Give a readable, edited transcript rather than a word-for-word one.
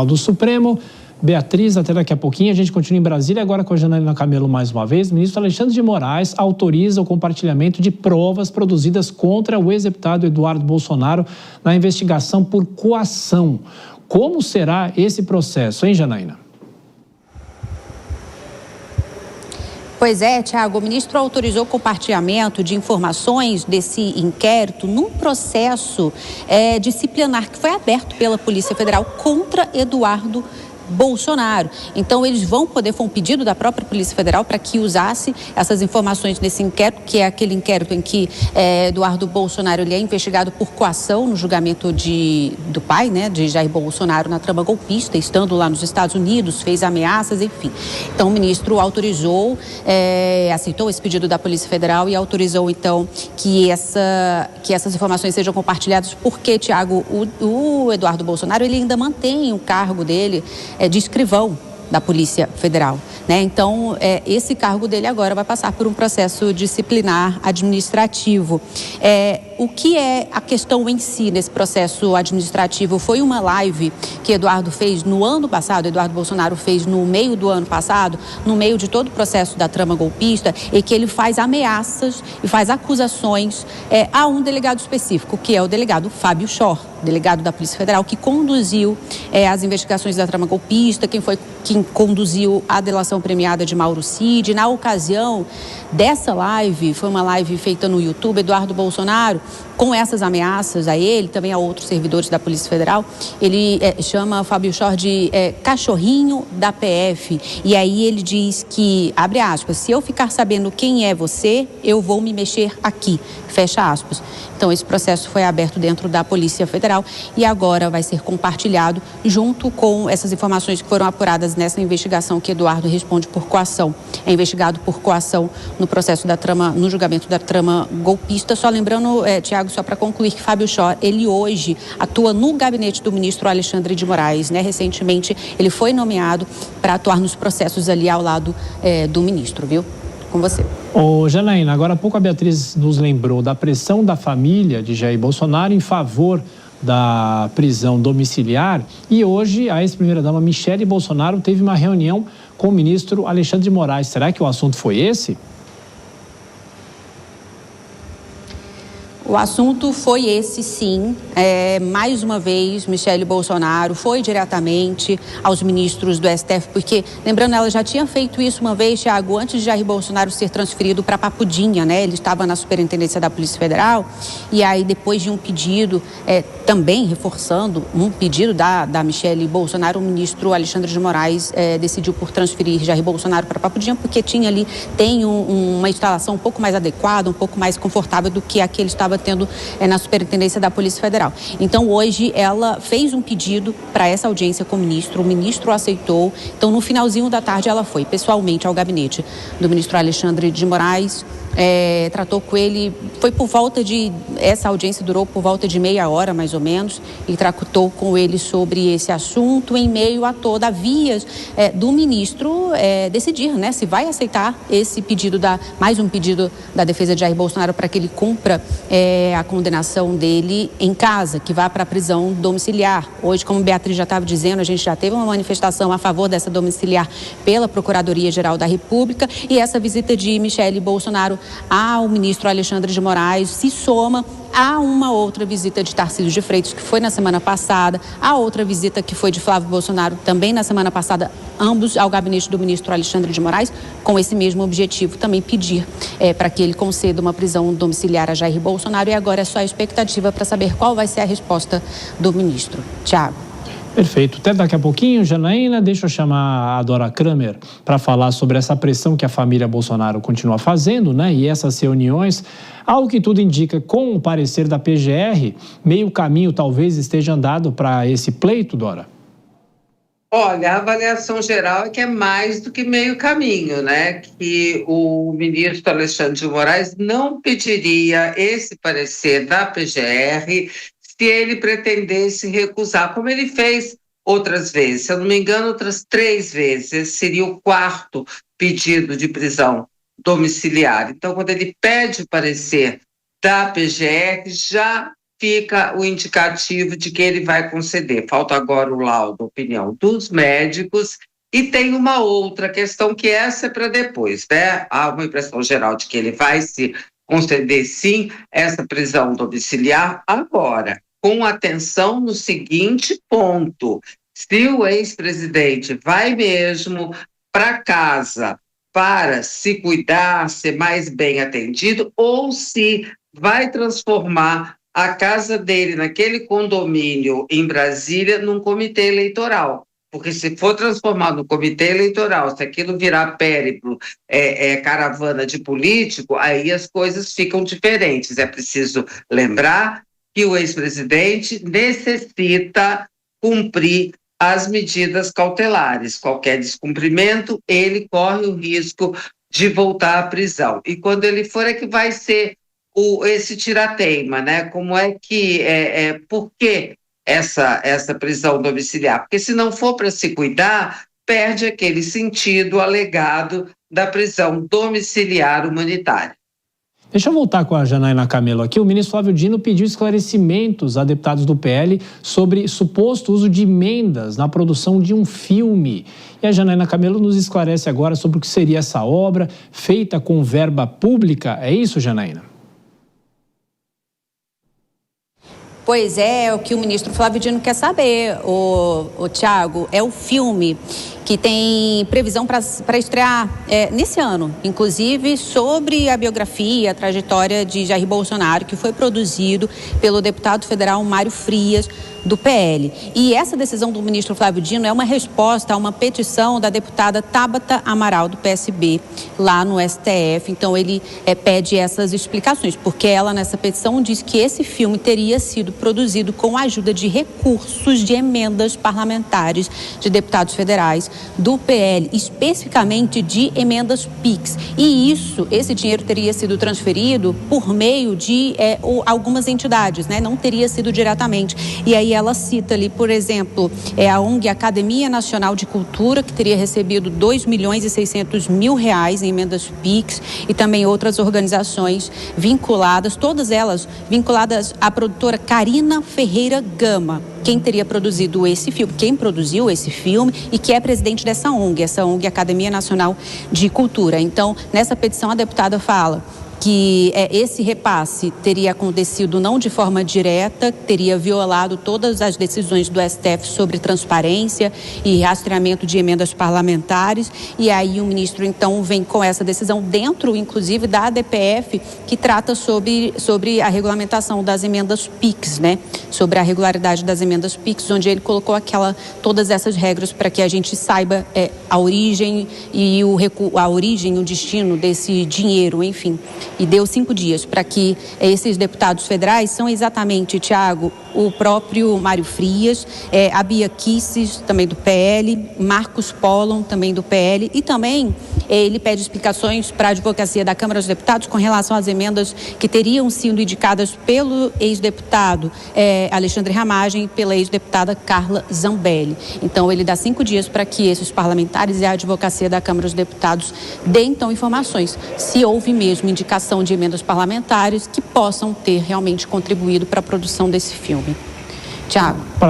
do Supremo. Beatriz, até daqui a pouquinho, a gente continua em Brasília, agora com a Janaína Camelo mais uma vez. O ministro Alexandre de Moraes autoriza o compartilhamento de provas produzidas contra o ex-deputado Eduardo Bolsonaro na investigação por coação. Como será esse processo, hein, Janaína? Pois é, Tiago, o ministro autorizou o compartilhamento de informações desse inquérito num processo disciplinar que foi aberto pela Polícia Federal contra Eduardo Bolsonaro. Então, eles vão poder, foi um pedido da própria Polícia Federal para que usasse essas informações nesse inquérito, que é aquele inquérito em que Eduardo Bolsonaro ele é investigado por coação no julgamento do pai, né, de Jair Bolsonaro na trama golpista, estando lá nos Estados Unidos, fez ameaças, enfim. Então, o ministro autorizou, aceitou esse pedido da Polícia Federal e autorizou, então, que essas informações sejam compartilhadas, porque, Tiago, o Eduardo Bolsonaro, ele ainda mantém o cargo dele de escrivão da Polícia Federal, né? Então, esse cargo dele agora vai passar por um processo disciplinar administrativo. O que é a questão em si nesse processo administrativo? Foi uma live que Eduardo fez no ano passado, Eduardo Bolsonaro fez no meio do ano passado, no meio de todo o processo da trama golpista, e que ele faz ameaças e faz acusações a um delegado específico, que é o delegado Fábio Chor, delegado da Polícia Federal, que conduziu as investigações da trama golpista, quem conduziu a delação premiada de Mauro Cid. Na ocasião dessa live, foi uma live feita no YouTube, Eduardo Bolsonaro, com essas ameaças a ele, também a outros servidores da Polícia Federal, ele chama Fábio Chor de cachorrinho da PF. E aí ele diz que, abre aspas, se eu ficar sabendo quem é você, eu vou me mexer aqui, fecha aspas. Então, esse processo foi aberto dentro da Polícia Federal e agora vai ser compartilhado junto com essas informações que foram apuradas nessa investigação que Eduardo responde por coação. É investigado por coação no processo da trama, no julgamento da trama golpista. Só lembrando, Tiago, só para concluir, que Fábio Chor, ele hoje atua no gabinete do ministro Alexandre de Moraes, né? Recentemente, ele foi nomeado para atuar nos processos ali ao lado do ministro, viu? Com você. Ô, Janaína, agora há pouco a Beatriz nos lembrou da pressão da família de Jair Bolsonaro em favor da prisão domiciliar, e hoje a ex-primeira-dama Michele Bolsonaro teve uma reunião com o ministro Alexandre de Moraes. Será que o assunto foi esse? O assunto foi esse, sim. Mais uma vez, Michele Bolsonaro foi diretamente aos ministros do STF, porque, lembrando, ela já tinha feito isso uma vez, Thiago, antes de Jair Bolsonaro ser transferido para Papudinha, né? Ele estava na Superintendência da Polícia Federal, e aí, depois de um pedido, também reforçando um pedido da Michele Bolsonaro, o ministro Alexandre de Moraes decidiu por transferir Jair Bolsonaro para Papudinha, porque tem uma instalação um pouco mais adequada, um pouco mais confortável do que a que ele estava tendo na Superintendência da Polícia Federal. Então, hoje, ela fez um pedido para essa audiência com o ministro aceitou. Então, no finalzinho da tarde, ela foi pessoalmente ao gabinete do ministro Alexandre de Moraes, tratou com ele, essa audiência durou por volta de meia hora, mais ou menos, e tratou com ele sobre esse assunto em meio a toda a vias do ministro decidir, né, se vai aceitar esse pedido, mais um pedido da defesa de Jair Bolsonaro para que ele cumpra a condenação dele em casa, que vá para a prisão domiciliar. Hoje, como Beatriz já estava dizendo, a gente já teve uma manifestação a favor dessa domiciliar pela Procuradoria-Geral da República, e essa visita de Michele Bolsonaro ao ministro Alexandre de Moraes se soma a uma outra visita de Tarcísio de Freitas, que foi na semana passada, a outra visita que foi de Flávio Bolsonaro também na semana passada, ambos ao gabinete do ministro Alexandre de Moraes, com esse mesmo objetivo, também pedir para que ele conceda uma prisão domiciliar a Jair Bolsonaro, e agora é só a expectativa para saber qual vai ser a resposta do ministro. Tiago. Perfeito. Até daqui a pouquinho, Janaína, deixa eu chamar a Dora Kramer para falar sobre essa pressão que a família Bolsonaro continua fazendo, né? E essas reuniões, ao que tudo indica, com o parecer da PGR, meio caminho talvez esteja andado para esse pleito, Dora? Olha, a avaliação geral é que é mais do que meio caminho, né? Que o ministro Alexandre de Moraes não pediria esse parecer da PGR se ele pretendesse recusar, como ele fez outras vezes. Se eu não me engano, outras 3 vezes. Esse seria o 4º pedido de prisão domiciliar. Então, quando ele pede o parecer da PGR, já fica o indicativo de que ele vai conceder. Falta agora o laudo, a opinião dos médicos, e tem uma outra questão que essa é para depois, né? Há uma impressão geral de que ele vai se conceder, sim, essa prisão domiciliar agora, com atenção no seguinte ponto: se o ex-presidente vai mesmo para casa para se cuidar, ser mais bem atendido, ou se vai transformar a casa dele, naquele condomínio em Brasília, num comitê eleitoral. Porque se for transformado no comitê eleitoral, se aquilo virar périplo, caravana de político, aí as coisas ficam diferentes. É preciso lembrar que o ex-presidente necessita cumprir as medidas cautelares. Qualquer descumprimento, ele corre o risco de voltar à prisão. E quando ele for, é que vai ser esse tirateima, né? Como é que, por que essa prisão domiciliar? Porque se não for para se cuidar, perde aquele sentido alegado da prisão domiciliar humanitária. Deixa eu voltar com a Janaína Camelo aqui. O ministro Flávio Dino pediu esclarecimentos a deputados do PL sobre suposto uso de emendas na produção de um filme. E a Janaína Camelo nos esclarece agora sobre o que seria essa obra feita com verba pública. É isso, Janaína? Pois é, o que o ministro Flávio Dino quer saber, o Tiago, é o filme que tem previsão para estrear nesse ano, inclusive sobre a biografia, a trajetória de Jair Bolsonaro, que foi produzido pelo deputado federal Mário Frias, do PL. E essa decisão do ministro Flávio Dino é uma resposta a uma petição da deputada Tabata Amaral, do PSB, lá no STF. Então, ele pede essas explicações, porque ela, nessa petição, diz que esse filme teria sido produzido com a ajuda de recursos de emendas parlamentares de deputados federais do PL, especificamente de emendas PIX. E esse dinheiro teria sido transferido por meio de algumas entidades, né? Não teria sido diretamente. E aí ela cita ali, por exemplo, a ONG Academia Nacional de Cultura, que teria recebido R$2.600.000 em emendas PIX, e também outras organizações vinculadas, todas elas vinculadas à produtora Karina Ferreira Gama, quem teria produzido esse filme, quem produziu esse filme e que é presidente dessa ONG, Academia Nacional de Cultura. Então, nessa petição, a deputada fala que esse repasse teria acontecido não de forma direta, teria violado todas as decisões do STF sobre transparência e rastreamento de emendas parlamentares, e aí o ministro então vem com essa decisão dentro, inclusive, da ADPF, que trata sobre a regulamentação das emendas PIX, né? Sobre a regularidade das emendas PIX, onde ele colocou todas essas regras para que a gente saiba a origem e o destino desse dinheiro, enfim. E deu 5 dias para que esses deputados federais são exatamente, Tiago, o próprio Mário Frias, a Bia Kicis, também do PL, Marcos Pollon, também do PL, e também ele pede explicações para a advocacia da Câmara dos Deputados com relação às emendas que teriam sido indicadas pelo ex-deputado Alexandre Ramagem e pela ex-deputada Carla Zambelli. Então, ele dá 5 dias para que esses parlamentares e a advocacia da Câmara dos Deputados deem, então, informações se houve mesmo indicação de emendas parlamentares que possam ter realmente contribuído para a produção desse filme. Tiago.